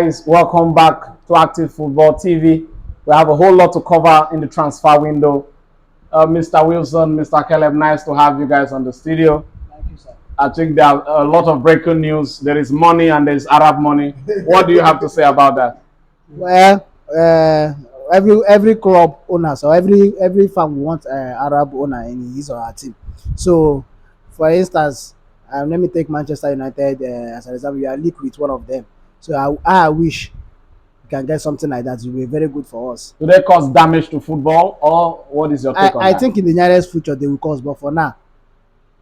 Guys, welcome back to Active Football TV. We have a whole lot to cover in the transfer window. Mr. Wilson, Mr. Caleb, nice to have you guys on the studio. Thank you, sir. I think there are a lot of breaking news. There is money and there is Arab money. What do you have to say about that? Well, every club owner, so every fan wants Arab owner in his or her team. So, for instance, let me take Manchester United as an example. We are linked with one of them. So I wish we can get something like that. It will be very good for us. Do they cause damage to football, or what is your take on I that? think in the nearest future they will cause, but for now,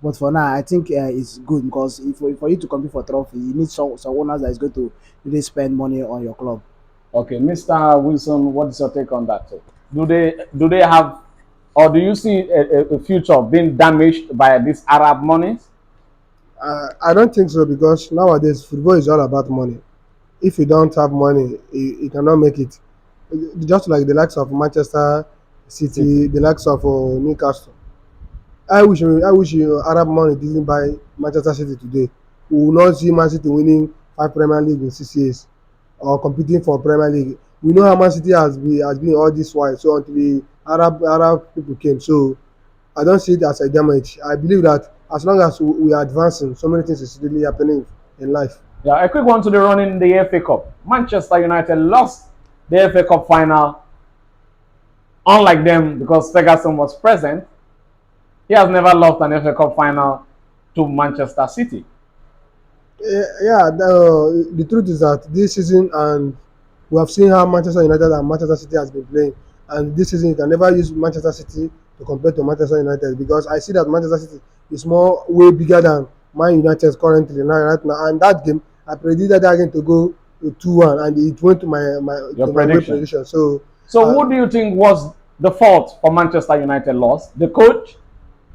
I think it's good because if for you to compete for trophy, you need some owners that is going to really spend money on your club. Okay, Mr. Wilson, what is your take on that? Do they have, or do you see a future being damaged by this Arab money? I don't think so because nowadays football is all about money. If you don't have money, you cannot make it. Just like the likes of Manchester City, the likes of Newcastle. I wish Arab money didn't buy Manchester City today. We will not see Man City winning 5 Premier League in 6 years or competing for Premier League. We know how Man City has been all this while. So until the Arab people came, so I don't see it as a damage. I believe that as long as we are advancing, so many things is really happening in life. Yeah, a quick one to the run in the FA Cup. Manchester United lost the FA Cup final. Unlike them, because Ferguson was present, he has never lost an FA Cup final to Manchester City. Yeah, the truth is that this season, and we have seen how Manchester United and Manchester City has been playing, and this season you can never use Manchester City to compare to Manchester United because I see that Manchester City is more way bigger than Man United currently right now. And that game, I predicted that game to go 2-1, and it went to Your my way prediction. prediction. So So, who do you think was the fault for Manchester United loss? The coach,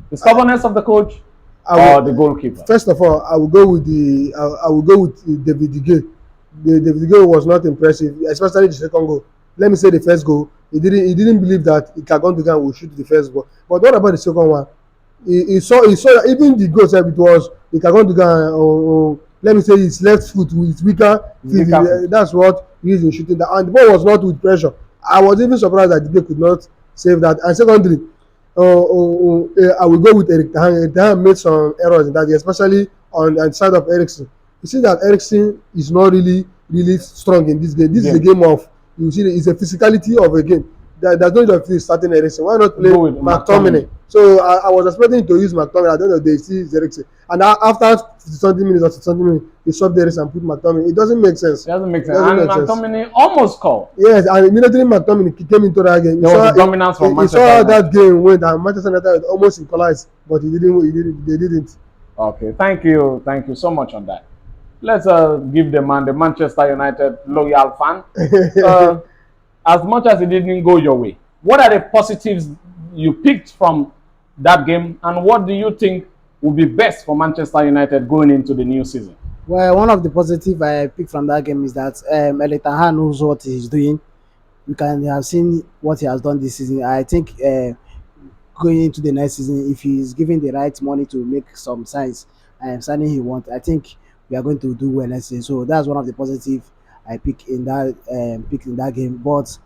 the stubbornness of the coach, I or will, the goalkeeper? first of all, I will go with David De Gea. David De Gea was not impressive, especially the second goal. Let me say the first goal. He didn't believe that Ikagondogan will shoot the first goal. But what about the second one? He saw that even the goal said it was Ikagondogan. Let me say his left foot with weaker feet. That's what he used in shooting that, and the ball was not with pressure. I was even surprised that De Gea could not save that. And secondly, I will go with Eric Tahan. Eric Tahan made some errors in that, especially on the side of Eriksen. You see that Eriksen is not really strong in this game. This is a game of, you see, it's a physicality of a game. There's no need of starting Eriksen. Why not play Go with McTominay? So I was expecting to use McTominay. At the end of the day, see Eriksen. And after 50 minutes or 60 minutes, he swapped Eriksen and put McTominay. It doesn't make sense. It doesn't make sense. And McTominay almost scored. Yes, and immediately McTominay came into that game. There was a dominance from Manchester He saw United. that game went, and Manchester United almost equalized, but they didn't. Okay, thank you so much on that. Let's give the man, the Manchester United loyal fan. As much as it didn't go your way, what are the positives you picked from that game, and what do you think would be best for Manchester United going into the new season? Well, one of the positive I picked from that game is that Eric Tahan knows what he's doing. You can have seen what he has done this season. I think going into the next season, if he's given the right money to make some signs and signing he wants, I think we are going to do well next season. So that's one of the positive I picked in that game. But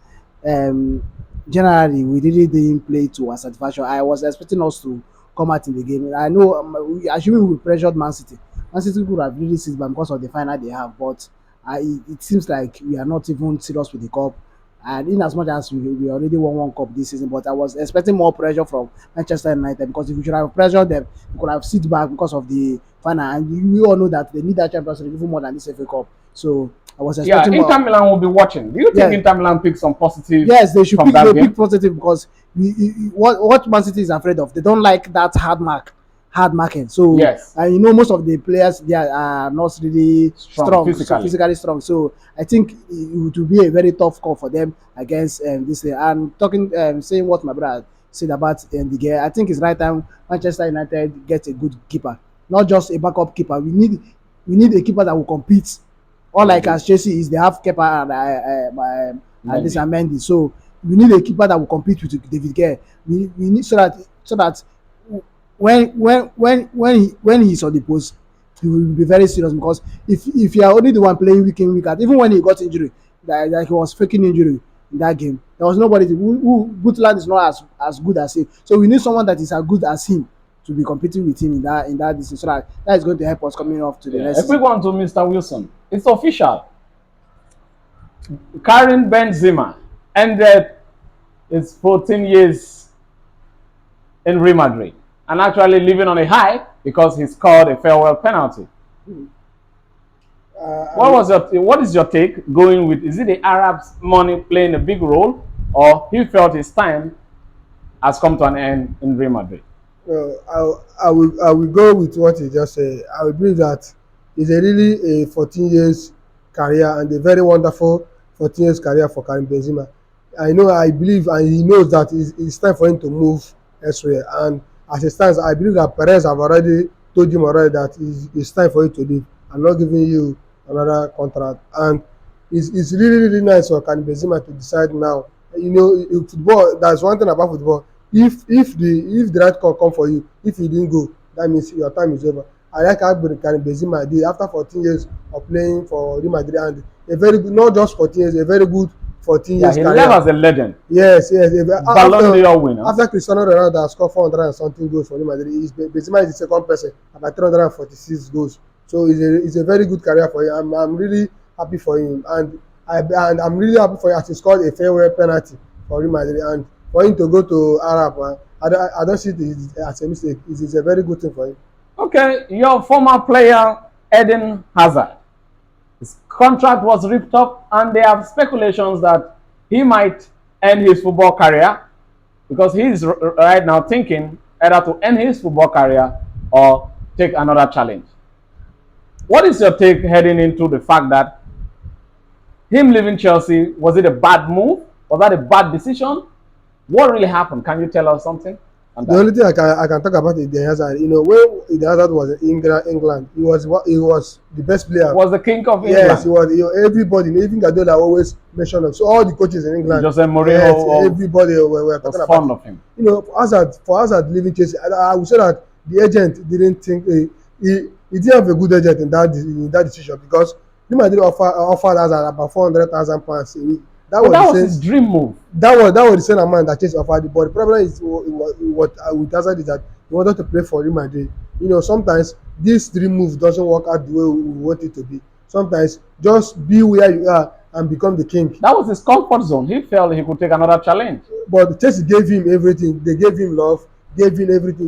um, generally, we really didn't play to our satisfaction. I was expecting us to come out in the game. I know, assuming we pressured Man City. Man City could have really sit back because of the final they have, but it seems like we are not even serious with the cup. And in as much as we already won one cup this season, but I was expecting more pressure from Manchester United because if we should have pressured them, we could have sit back because of the final. And we all know that they need that Champions League even more than this FA Cup. So I was expecting more. Inter Milan will be watching. Do you think Inter Milan pick some positive? Yes, they should from pick positive because what Man City is afraid of, they don't like that hard marking. So yes, and most of the players they are not really strong physically strong. So I think it would be a very tough call for them against this thing. And talking saying what my brother said about the game, I think it's right time Manchester United get a good keeper, not just a backup keeper. We need a keeper that will compete. All like as Chelsea is, they have Kepa and this and Mendy. So we need a keeper that will compete with David Gea. We need so that when he's on the post, he will be very serious because if you are only the one playing week in week out, even when he got injury, that he was faking injury in that game, there was nobody who Butland is not as good as him. So we need someone that is as good as him to be competing with him in that distance. So that is going to help us coming off to the Yeah. next A quick season. one to Mr. Wilson. It's official. Karim Benzema ended his 14 years in Real Madrid and actually living on a high because he scored a farewell penalty. What is your take going with? Is it the Arabs' money playing a big role, or he felt his time has come to an end in Real Madrid? I will go with what you just said. I will believe that it's a really a 14 years career and a very wonderful 14 years career for Karim Benzema. I believe, and he knows that it's time for him to move elsewhere. And as it stands, I believe that Perez have already told him already that it's time for you to leave. I'm not giving you another contract. And it's really, really nice for Karim Benzema to decide now. In football, that's one thing about football. If the right call come for you, if you didn't go, that means your time is over. I like how Karim Benzema did after 14 years of playing for Real Madrid, and a very good, not just 14 years, a very good 14 Yeah, years he career. left as a legend. Yes, yes. Ballon d'Or winner. After Cristiano Ronaldo has scored 400 and something goals for Real Madrid, Benzema is the second person about 346 goals. So it's a very good career for him. I'm really happy for him, and I'm really happy for him as he scored a farewell penalty for Real Madrid, and for him to go to Arab, I don't see it as a mistake. It's a very good thing for him. Okay, your former player Eden Hazard. His contract was ripped up, and there are speculations that he might end his football career because he is right now thinking either to end his football career or take another challenge. What is your take heading into the fact that him leaving Chelsea, was it a bad move? Was that a bad decision? What really happened? Can you tell us something on The that? only thing I can talk about Eden Hazard, when Eden Hazard was in England, he was the best player. Was the king of England? Yes, he was. Everybody, even Guardiola always mentioned him. So all the coaches in England, Jose Mourinho, yes, everybody were talking was about fond him. of him. For Hazard leaving Chelsea, I would say that the agent didn't think he didn't have a good agent in that decision because Real Madrid offered Hazard about £400,000 a week. That was his dream move. That was the same amount that Chelsea offered. But the problem is what with Hazard is that he wanted to play for Real Madrid. Sometimes this dream move doesn't work out the way we want it to be. Sometimes just be where you are and become the king. That was his comfort zone. He felt he could take another challenge. But Chelsea gave him everything. They gave him love, gave him everything.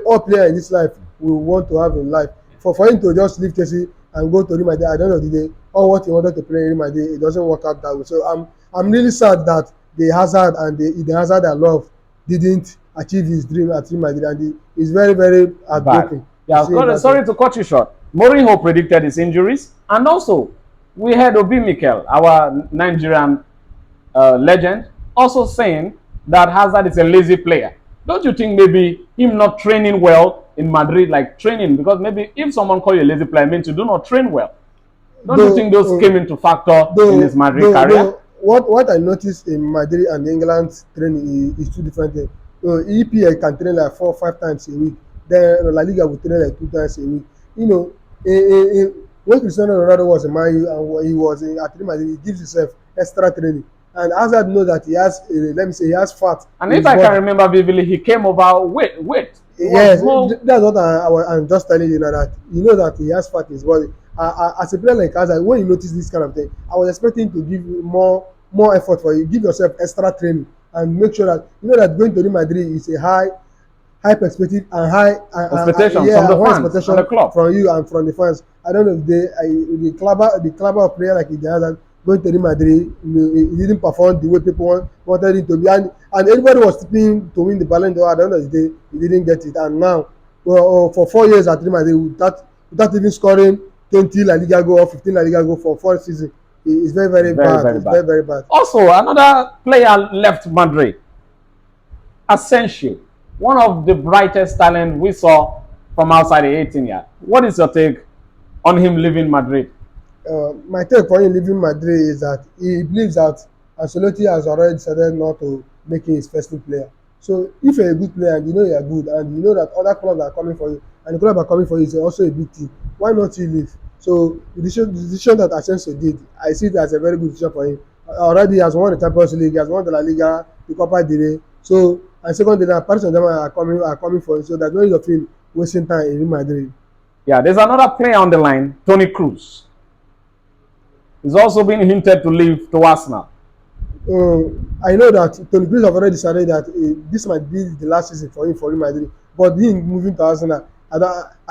All player in this life will want to have in life. For him to just leave Chelsea and go to Real Madrid at the end of the day, all what he wanted to play in Real Madrid, it doesn't work out that way. So I'm really sad that the Hazard and the Hazard I love didn't achieve his dream at Real Madrid, and he's very, very heartbroken. Yeah, sorry to cut you short. Mourinho predicted his injuries, and also we had Obi Mikel, our Nigerian legend, also saying that Hazard is a lazy player. Don't you think maybe him not training well in Madrid, like training, because maybe if someone call you a lazy player, it means you do not train well. Don't you think those came into factor in his Madrid career? What I noticed in Madrid and England training is two different things. EPL can train like 4 or 5 times a week. Then La Liga will train like 2 times a week. When Cristiano Ronaldo was in Man U and he was at Real Madrid, he gives himself extra training. And Hazard know that he has, let me say, he has fat. And if I can remember vividly, he came over weight. Yes, that's what I'm just telling you now, that that he has fat in his body. As a player like Hazard, when you notice this kind of thing, I was expecting to give you more effort for you. Give yourself extra training and make sure that that going to Real Madrid is a high perspective and high expectations from the fans, from the club, from you and from the fans. I don't know if the club of player like Eden Hazard going to Real Madrid, he didn't perform the way people wanted it to be, and everybody was tipping to win the Ballon d'Or. At the end of the day, he didn't get it, and now for 4 years at Real Madrid without even scoring 20 La Liga goal or 15 La Liga goal for 4 seasons, it's very, very bad. It's very, very bad. Also, another player left Madrid, Asensio, one of the brightest talent we saw from outside the 18 yard. What is your take on him leaving Madrid? My take for him leaving Madrid is that he believes that Ancelotti has already decided not to make him his first team player. So if you're a good player and you know you're good and you know that other clubs are coming for you and the club are coming for you is also a big thing. Why not you leave? So the decision that Asensio did, I see it as a very good decision for him. Already he has won the Champions League, he has won the La Liga, the Copa del Rey. So and secondly, now Paris Saint-Germain are coming for him. So there's no need of him wasting time in Real Madrid. Yeah, there's another player on the line, Tony Cruz. He's also been hinted to leave to Arsenal. I know that Toni Kroos have already decided that this might be the last season for him for Real Madrid. But him moving to Arsenal, I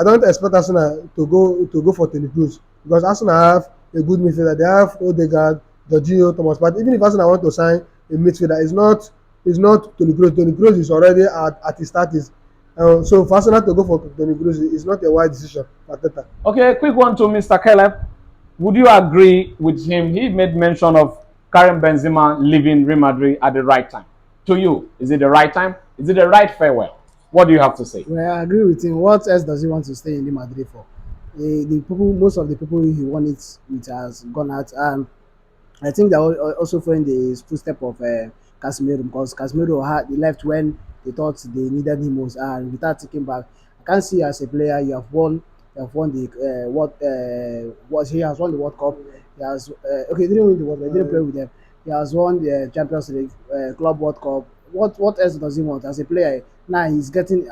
don't expect Arsenal to go for Toni Kroos because Arsenal have a good midfielder. They have Odegaard, Jorginho, Thomas Partey. Even if Arsenal want to sign a midfielder, it's not Toni Kroos. Toni Kroos is already at his status. So for Arsenal to go for Toni Kroos is not a wise decision. Arteta. Okay, quick one to Mr. Caleb. Would you agree with him? He made mention of Karim Benzema leaving Real Madrid at the right time. To you, is it the right time? Is it the right farewell? What do you have to say? Well, I agree with him. What else does he want to stay in Real Madrid for? The people, most of the people he won it with has gone out, and I think they are also following the footstep of Casemiro because Casemiro had he left when they thought they needed him most, and without taking back, I can't see as a player you have won the what he has won the World Cup. He has okay, he didn't win the World Cup, he didn't play with them. He has won the Champions League, Club World Cup. What else does he want as a player? Now he's getting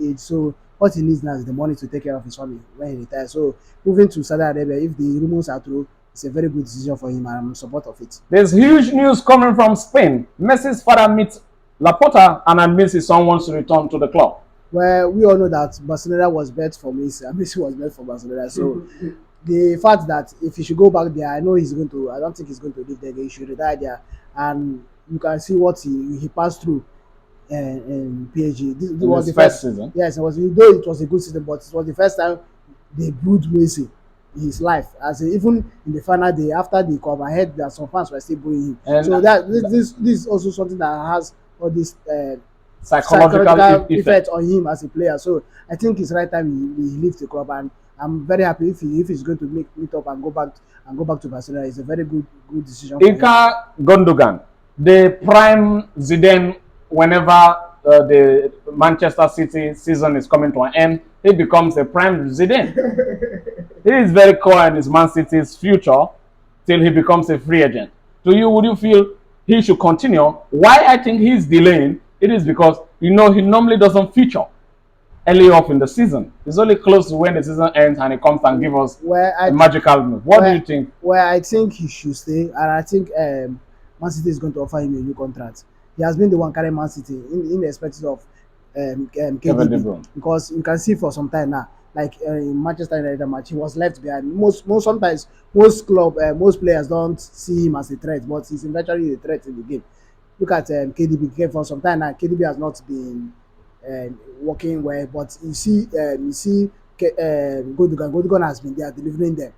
age, so what he needs now is the money to take care of his family when he retires. So moving to Saudi Arabia, if the rumors are true, it's a very good decision for him, and I'm in support of it. There's huge news coming from Spain. Messi's father meets Laporta and admits his son wants to return to the club. Well, we all know that Barcelona was bet for Messi, and Messi was bet for Barcelona. So the fact that if he should go back there, I know he's going to. I don't think he's going to live there. He should retire there, and you can see what he passed through in PSG. This In was his the first first. season. Yes, it was. Though it was a good season, but it was the first time they booed Messi in his life. As in, even in the final day after the cup, I heard that some fans were still booing him. And So that this is also something that has all this psychological psychological effect. effect on him as a player. So I think it's right time he leaves the club, and I'm very happy if he's going to meet up and go back to Barcelona. It's a very good decision for him. Ilkay Gundogan, the prime Zidane, whenever the Manchester City season is coming to an end, he becomes a prime Zidane. He is very core in his Man City's future till he becomes a free agent. To you, would you feel he should continue? Why I think he's delaying it is because he normally doesn't feature early off in the season. It's only close to when the season ends and he comes and gives us Where a magical move. What do where, you think? where I think he should stay, and I think Man City is going to offer him a new contract. He has been the one carrying Man City in the perspective of Kevin De KDB, Bruyne. because you can see for some time now, like in Manchester United match, he was left behind. Most sometimes most players don't see him as a threat, but he's eventually a threat in the game. Look at KDB. For some time now, KDB has not been working well, but you see Gundogan has been there delivering them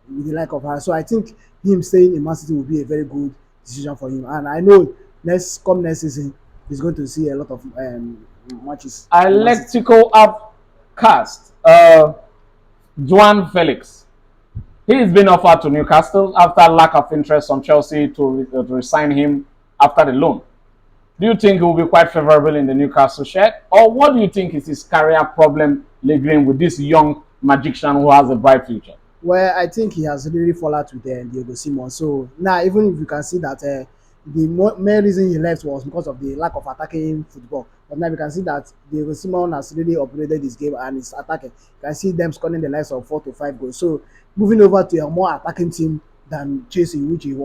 with the like of her. So I think him staying in Man City will be a very good decision for him, and I know next season he's going to see a lot of matches. in Man City. Electrical outcast, Juan Felix. He has been offered to Newcastle after lack of interest from Chelsea to resign him after the loan. Do you think he will be quite favorable in the Newcastle shirt? Or what do you think is his career problem lingering with this young magician who has a bright future? Well, I think he has really fallen out with Diego Simon. So now, even if you can see that the main reason he left was because of the lack of attacking football. But now you can see that Diego Simon has really upgraded his game and is attacking. You can see them scoring the likes of 4 to 5 goals. So moving over to a more attacking team than Chelsea, which is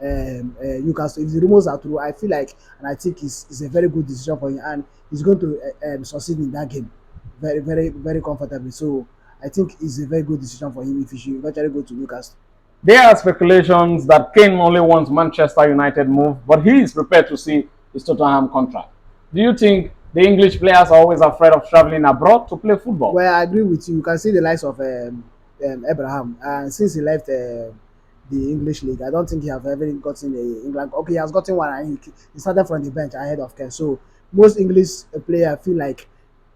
Newcastle. If the rumors are true, I feel like, and I think it's a very good decision for him, and he's going to succeed in that game very, very, very comfortably. So I think it's a very good decision for him if he should eventually go to Newcastle. There are speculations that Kane only wants Manchester United move, but he is prepared to see his Tottenham contract. Do you think the English players are always afraid of traveling abroad to play football? Well, I agree with you. You can see the likes of Abraham, and since he left the English league, I don't think he have ever gotten a England. Okay, he has gotten one, and he started from the bench ahead of Ken. So most English players feel like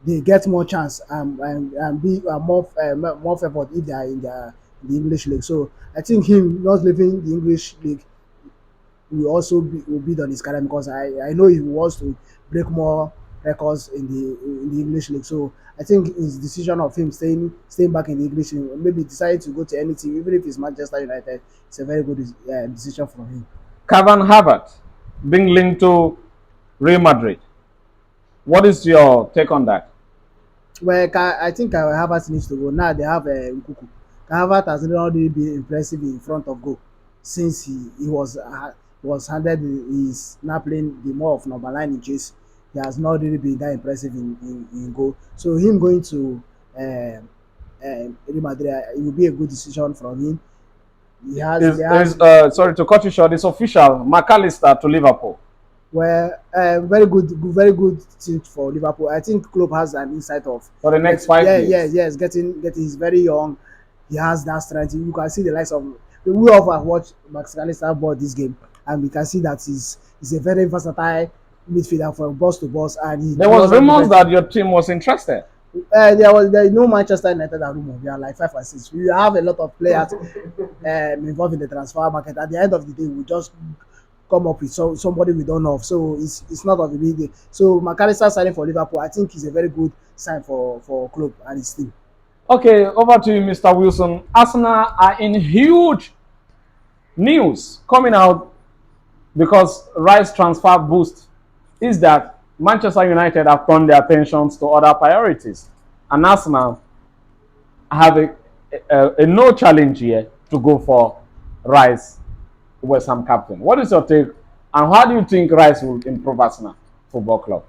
they get more chance and be more favored if they are in the English league. So I think him not leaving the English league will also be on his career, because I know he wants to break more records in the English league. So I think his decision of him staying back in the English league, maybe decided to go to any team, even if it's Manchester United, it's a very good decision from him. Kevin Havertz being linked to Real Madrid. What is your take on that? Well, I think Havertz needs to go. Now they have Nkuku. Havertz has not really been impressive in front of goal since he was handed he's now playing the more of number 9 in chase. He has not really been that impressive in goal. So him going to Real Madrid, it will be a good decision from him. Sorry to cut you short. It's official. McAllister to Liverpool. Well, very good thing for Liverpool. I think Klopp has an insight of for the next 5 years. Yes. Getting he's very young. He has that strength. You can see the likes of we all have watched McAllister board this game, and we can see that he's a very versatile midfielder from boss to boss. And there was rumors that your team was interested. There no Manchester United and rumor. We are like 5 or 6. We have a lot of players involved in the transfer market. At the end of the day, we just come up with somebody we don't know. So it's not of a big deal. So McAllister signing for Liverpool, I think is a very good sign for club and his team. Okay, over to you, Mr. Wilson. Arsenal are in huge news coming out because Rice transfer boost is that Manchester United have turned their attentions to other priorities, and Arsenal have a no challenge here to go for Rice, West Ham captain. What is your take, and how do you think Rice will improve Arsenal Football Club?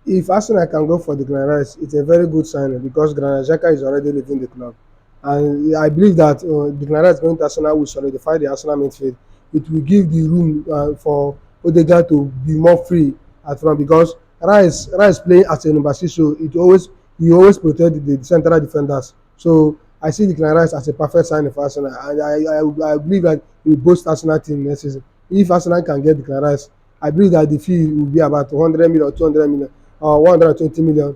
If Arsenal can go for Declan Rice, it's a very good sign because Granit Xhaka is already leaving the club. And I believe that Declan Rice going to Arsenal will solidify the Arsenal midfield. It will give the room for Odegaard to be more free at front because Rice playing as a number 6, so he always protect the central defenders. So I see Declan Rice as a perfect sign for Arsenal, and I believe that he will boost Arsenal team next season. If Arsenal can get Declan Rice, I believe that the fee will be about 100 million or 200 million or 120 million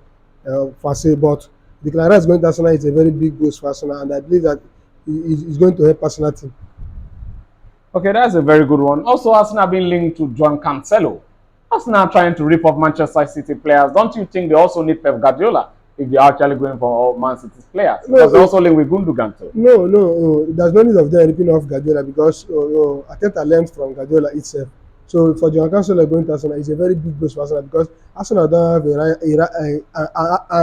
per se. But Declan Rice going to Arsenal is a very big boost for Arsenal, and I believe that he's going to help Arsenal team. Okay, that's a very good one. Also, Arsenal being linked to John Cancelo. Arsenal trying to rip off Manchester City players. Don't you think they also need Pep Guardiola if they're actually going for all Man City's players? Because they also linked with Gundogan too. No. There's no need of them ripping off Guardiola because Arteta learned from Guardiola itself. So for John Cancelo going to Arsenal is a very big boost for Arsenal because Arsenal don't have an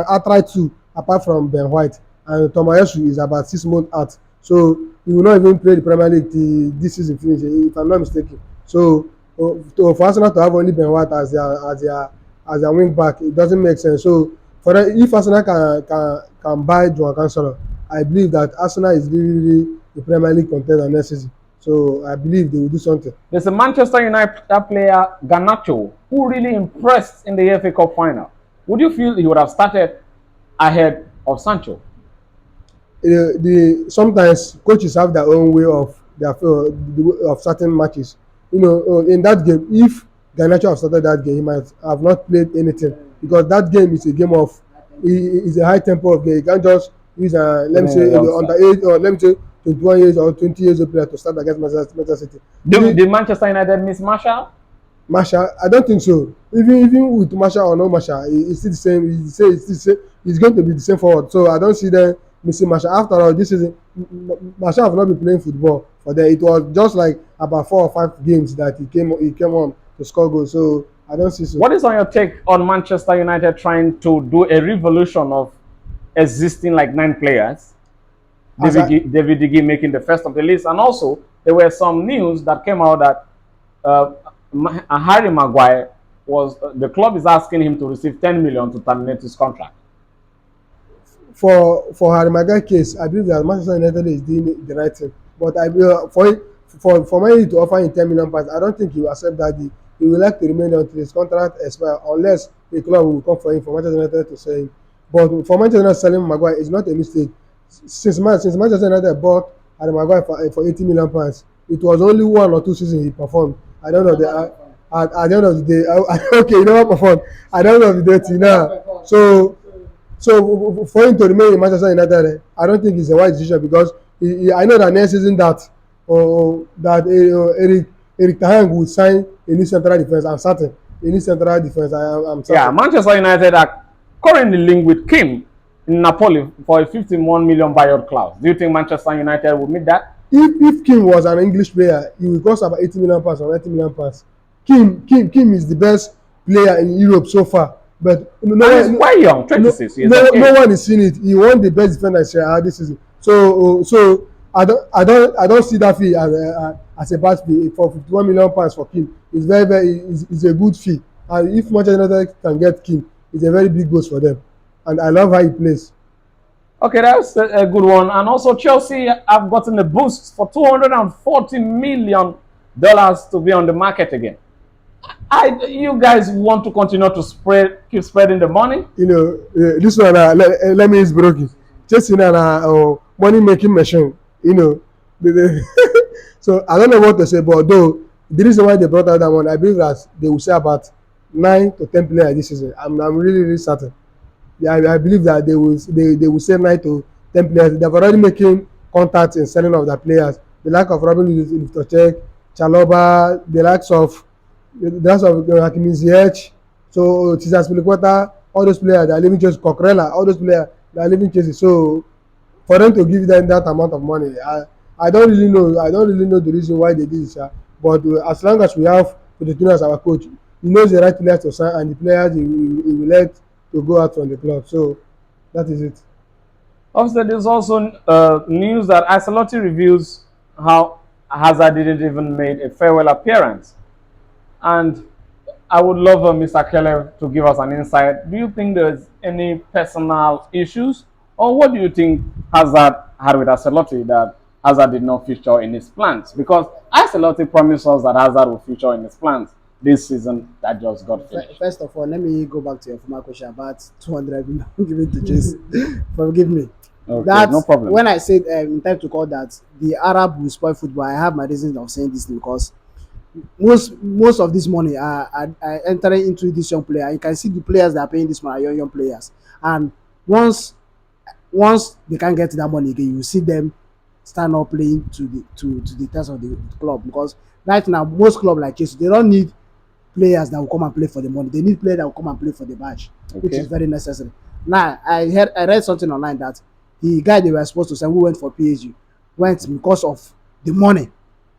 outright 2 apart from Ben White, and Tomayasu is about 6 months out. So he will not even play the Premier League till this season finish, if I'm not mistaken. So for Arsenal to have only Ben White as their wing back, it doesn't make sense. So if Arsenal can buy João Cancelo, I believe that Arsenal is really the Premier League contender next season. So I believe they will do something. There's a Manchester United player, Garnacho, who really impressed in the FA Cup final. Would you feel he would have started ahead of Sancho? Sometimes coaches have their own way of certain matches. In that game, if Garnacho have started that game, he might have not played anything because that game is a game of is a high tempo of game. You can't just use let me say underage or let me say 21 years or 20 years old player to start against Manchester City. Did Manchester United miss Martial? Martial, I don't think so. Even with Martial or no Martial, it's still the same. It's going to be the same forward. So I don't see them missing Martial. After all, this season, Martial have not been playing football for them. It was just like about 4 or 5 games that he came on to score goals. So I don't see so. What is on your take on Manchester United trying to do a revolution of existing like 9 players? David De Gea making the first of the list, and also there were some news that came out that Harry Maguire the club is asking him to receive 10 million to terminate his contract. For Harry Maguire case, I believe that Manchester United is doing the right thing. But for Man to offer him 10 million pounds, I don't think he will accept that deal. He will like to remain until his contract expires, unless the club will come for him for Manchester United to sell him. But for Manchester United selling Maguire is not a mistake. Since Manchester United bought Harry Maguire for 80 million pounds, it was only 1 or 2 seasons he performed. I don't know at the end of the day. Okay, he never performed. At the end of the day, till now. So for him to remain in Manchester United, I don't think it's a wise decision because I know that next season that Eric Ten Hag will sign a new central defense. I'm certain any central defense. I'm Yeah, certain. Manchester United are currently linked with Kim in Napoli for a 51 million buyout clause. Do you think Manchester United will meet that? If Kim was an English player, he will cost about 80 million pounds or 90 million pounds. Kim is the best player in Europe so far, but And he's quite young, 26 years of no age. one is seeing it. He won the best defender this season. So I don't see that fee as a bad fee for 51 million pounds for Kim. It's it's a good fee, and if Manchester United can get Kim, it's a very big boost for them, and I love how he plays. Okay, that's a good one. And also, Chelsea have gotten a boost for $240 million to be on the market again. You guys want to continue to keep spreading the money? You know, this one let me is broken. Chelsea na money making machine. You know, so I don't know what to say, but though the reason why they brought out that one, I believe that they will say about 9 to 10 players this season. I'm really certain. Yeah, I believe that they will say 9 to 10 players. They've already making contacts in selling of their players. The lack of Robin Loftus-Cheek, Chaloba, the likes of Hakimi Ziyech, so Cesar Spilicueta, all those players that are leaving Chelsea, Coquerella, all those players that are leaving Chelsea. So for them to give them that amount of money, I don't really know. I don't really know the reason why they did it, but as long as we have Pochettino as our coach, he knows the right players to sign and the players he will let to go out from the club. So that is it. Also, there's also news that Ancelotti reveals how Hazard didn't even make a farewell appearance. And I would love Mr. Keller to give us an insight. Do you think there's any personal issues? Or what do you think Hazard had with Ancelotti that Hazard did not feature in his plans? Because Ancelotti promised us that Hazard will feature in his plans this season that just got finished. First of all, let me go back to your former question about 200 million given to Chelsea. Forgive me. Okay, That's no problem. when I said in time to call that the Arab will spoil football. I have my reasons of saying this because most of this money are entering into this young player. You can see the players that are paying this money are young players, and once they can't get that money again, you see them stand up playing to the test of the club. Because right now most clubs like Chelsea, they don't need players that will come and play for the money. They need players that will come and play for the badge, which is very necessary. Now I read something online that the guy they were supposed to send who went for PSG went because of the money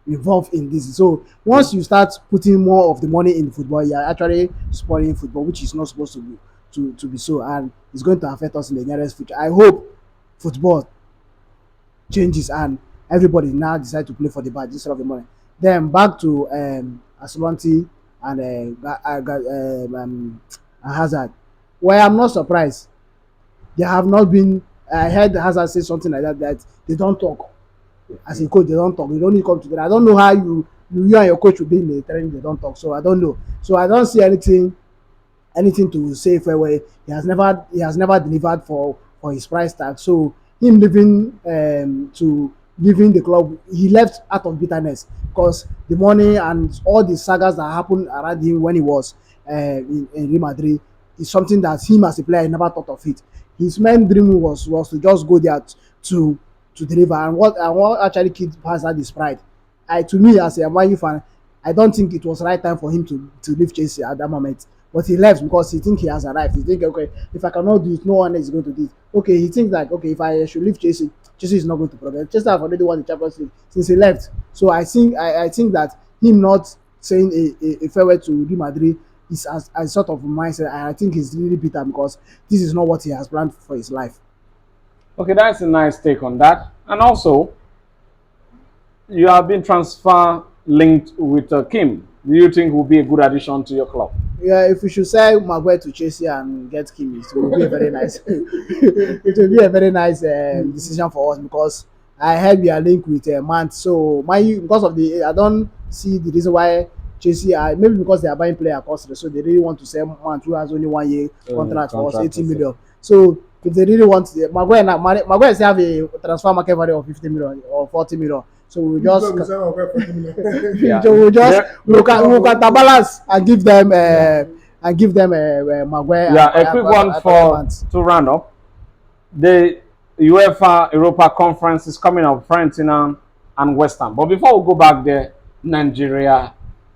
involved in this. So once you start putting more of the money in football, you are actually spoiling football, which is not supposed to be to be so, and it's going to affect us in the nearest future. I hope football changes and everybody now decide to play for the badge instead of the money. Then back to Aslanti and Hazard. Well, I'm not surprised. They have not been. I heard Hazard say something like that they don't talk. As a coach, they don't talk. They don't need to come together. I don't know how you and your coach will be in the training. They don't talk. So I don't know. So I don't see anything to say farewell. He has never delivered for his price tag. So him leaving to leaving the club, he left out of bitterness because the money and all the sagas that happened around him when he was in Real Madrid is something that him as a player never thought of it. His main dream was to just go there to deliver, and what actually killed Hazard is pride. To me as a Man U fan, I don't think it was the right time for him to leave Chelsea at that moment. But he left because he think he has arrived. He think, okay, if I cannot do it, no one is going to do it. Okay, he thinks that, okay, if I should leave Chelsea, Chelsea is not going to progress. Chelsea have already won the Champions League since he left. So I think that him not saying a farewell to Real Madrid is a sort of mindset, and I think he's really bitter because this is not what he has planned for his life. Okay, that's a nice take on that. And also, you have been transfer linked with Kim. Do you think will be a good addition to your club? Yeah, if we should sell Maguire to Chelsea and get Kimi, it will be a very nice. It will be a very nice decision for us because I heard we are linked with Mant. So because of I don't see the reason why Chelsea are, maybe because they are buying player cost, so they really want to sell Mant who has only 1 year contract for us, 80 million. So if they really want Maguire still have a transfer market value of 50 million or 40 million. So we just Yeah. we can balance and give them Maguire. Yeah, a quick one to round up. The UEFA Europa Conference is coming up, Fiorentina and West Ham. But before we go back there, Nigeria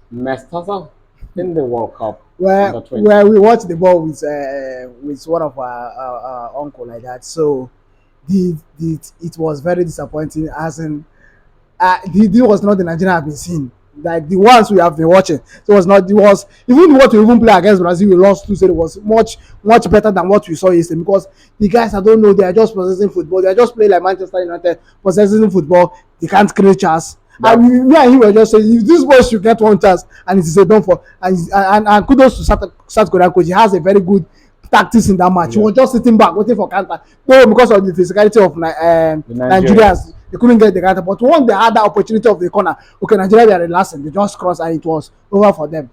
messed us up in the World Cup where under 20. where we watched the ball with one of our uncle like that. So it was very disappointing. As in, this was not the Nigeria I've been seeing. Like the ones we have been watching, it was not. It was even what we even play against Brazil. We lost 2-0. It was much better than what we saw yesterday because the guys I don't know. They are just possessing football. They are just playing like Manchester United, possessing football. They can't create chance. That- And me and he were just saying, if this boy should get one chance, and it is a done for, and kudos to South Korean coach. He has a very good tactics in that match. He was just sitting back waiting for counter. No, because of the physicality of Nigerians, they couldn't get the counter. But once they had that opportunity of the corner, okay, Nigeria were relaxing. They just crossed and it was over for them.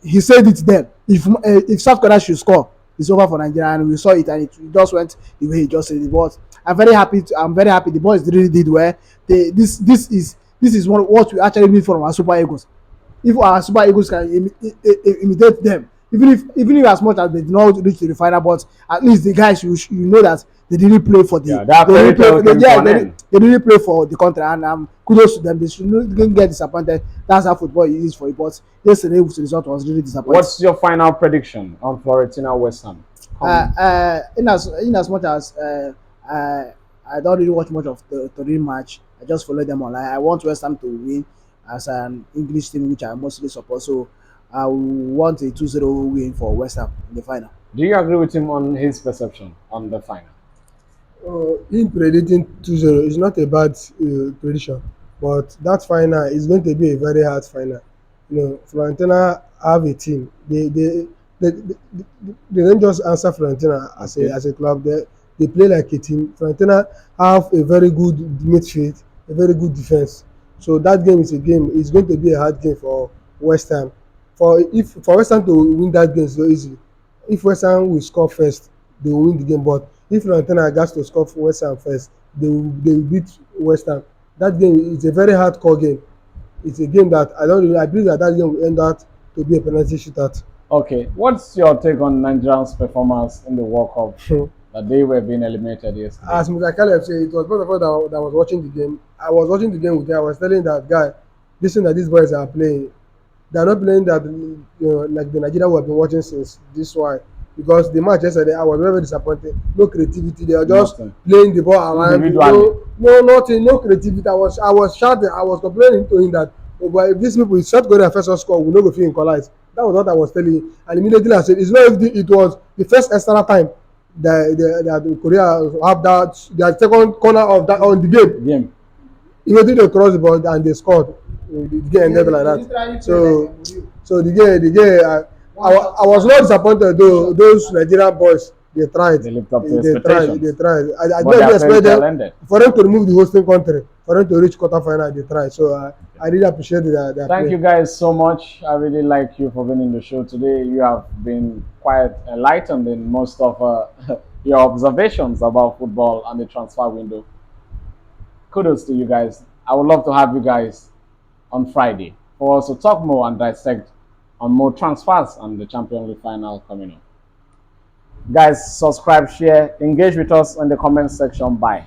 He said it then. If South Korea should score, it's over for Nigeria, and we saw it, and it just went the way he just said it. But I'm very happy. I'm very happy. The boys really did well. This is what we actually need from our Super Eagles. If our Super Eagles can imitate them, even if as much as they did not reach the final, but at least the guys you know that they didn't play for the they really play for the country, and kudos to them. They shouldn't get disappointed. That's how football is for you. But yesterday's result was really disappointing. What's your final prediction on Florentina West Ham? In as much as I don't really watch much of the real match, I just follow them online. I want West Ham to win as an English team, which I mostly support. So I want a 2-0 win for West Ham in the final. Do you agree with him on his perception on the final? Him predicting 2-0 is not a bad prediction, but that final is going to be a very hard final. Florentina have a team. They don't just answer Florentina as a club. They play like a team. Florentina have a very good midfield, a very good defense. So that game is a game. It's going to be a hard game for West Ham. For West Ham to win that game so easily, if West Ham will score first, they will win the game. But if Florentina has to score for West Ham first, they will beat West Ham. That game is a very hardcore game. It's a game that I believe that game will end out to be a penalty shootout. Okay, what's your take on Nigeria's performance in the World Cup? That they were being eliminated yesterday. As Mr. Caleb said, it was both of us that was watching the game. I was watching the game with him. I was telling that guy, listen, that these boys are playing. They are not playing that like the Nigeria we have been watching since this while. Because the match yesterday, I was very, very disappointed. No creativity. They are just playing the ball around. No, nothing. No creativity. I was shouting. I was complaining to him that, but if these people, if South Korea first score, we no go fit equalize. That was what I was telling him. And immediately I said, it's not if it was the first extra time that Korea have their second corner of that on the game. Immediately they crossed the ball and they scored. The game ended like that. So the game. I was not disappointed though. Those Nigerian boys, they tried. They lived up to expectations. They tried. I didn't expect them for them to remove the hosting country, for them to reach quarterfinal. They tried. So I really appreciate that. Thank you guys so much. I really like you for being in the show today. You have been quite enlightened in most of your observations about football and the transfer window. Kudos to you guys. I would love to have you guys on Friday for us to talk more and dissect on more transfers and the Champions League final coming up. Guys, subscribe, share, engage with us in the comment section. Bye.